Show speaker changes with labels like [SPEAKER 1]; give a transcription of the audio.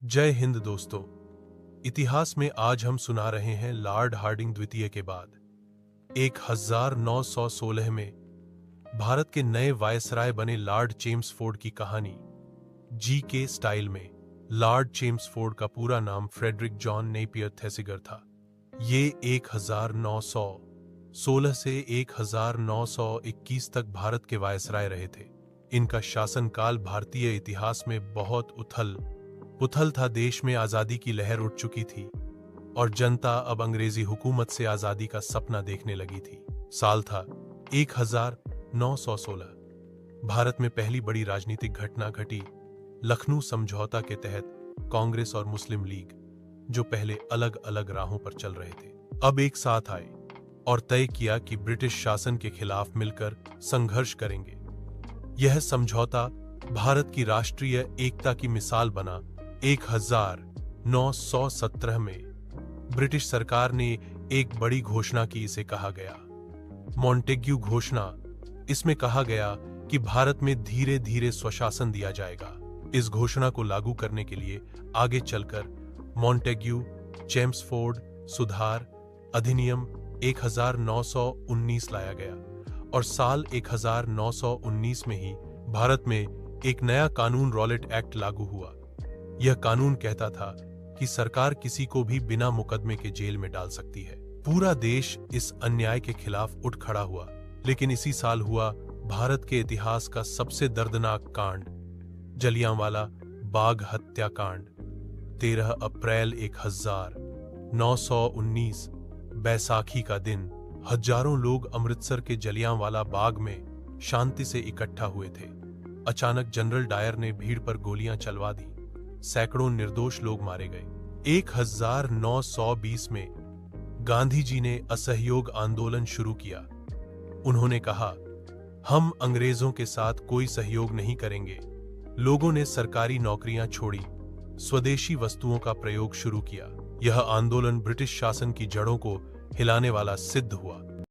[SPEAKER 1] जय हिंद दोस्तों। इतिहास में आज हम सुना रहे हैं लॉर्ड हार्डिंग द्वितीय के बाद 1916 में भारत के नए वायसराय बने लॉर्ड चेम्सफोर्ड की कहानी। जी के स्टाइल में लॉर्ड चेम्सफोर्ड का पूरा नाम फ्रेडरिक जॉन नेपियर थेसिगर था। ये 1916 से 1921 तक भारत के वायसराय रहे थे। इनका शासनकाल भारतीय इतिहास में बहुत उथल पुथल था। देश में आजादी की लहर उठ चुकी थी और जनता अब अंग्रेजी हुकूमत से आजादी का सपना देखने लगी थी। साल था 1916। भारत में पहली बड़ी राजनीतिक घटना घटी लखनऊ समझौता के तहत कांग्रेस और मुस्लिम लीग, जो पहले अलग अलग राहों पर चल रहे थे, अब एक साथ आए और तय किया कि ब्रिटिश शासन के खिलाफ मिलकर संघर्ष करेंगे। यह समझौता भारत की राष्ट्रीय एकता की मिसाल बना। 1917 में ब्रिटिश सरकार ने एक बड़ी घोषणा की, इसे कहा गया मॉन्टेग्यू घोषणा। इसमें कहा गया कि भारत में धीरे धीरे स्वशासन दिया जाएगा। इस घोषणा को लागू करने के लिए आगे चलकर मॉन्टेग्यू चेम्सफोर्ड सुधार अधिनियम 1919 लाया गया और साल 1919 में ही भारत में एक नया कानून रॉलेट एक्ट लागू हुआ। यह कानून कहता था कि सरकार किसी को भी बिना मुकदमे के जेल में डाल सकती है। पूरा देश इस अन्याय के खिलाफ उठ खड़ा हुआ। लेकिन इसी साल हुआ भारत के इतिहास का सबसे दर्दनाक कांड, जलियांवाला बाग हत्याकांड। 13 अप्रैल 1919 बैसाखी का दिन हजारों लोग अमृतसर के जलियांवाला बाग में शांति से इकट्ठा हुए थे। अचानक जनरल डायर ने भीड़ पर गोलियां चलवा दी। सैकड़ों निर्दोष लोग मारे गए। 1920 में गांधी जी ने असहयोग आंदोलन शुरू किया। उन्होंने कहा, हम अंग्रेजों के साथ कोई सहयोग नहीं करेंगे। लोगों ने सरकारी नौकरियां छोड़ी, स्वदेशी वस्तुओं का प्रयोग शुरू किया। यह आंदोलन ब्रिटिश शासन की जड़ों को हिलाने वाला सिद्ध हुआ।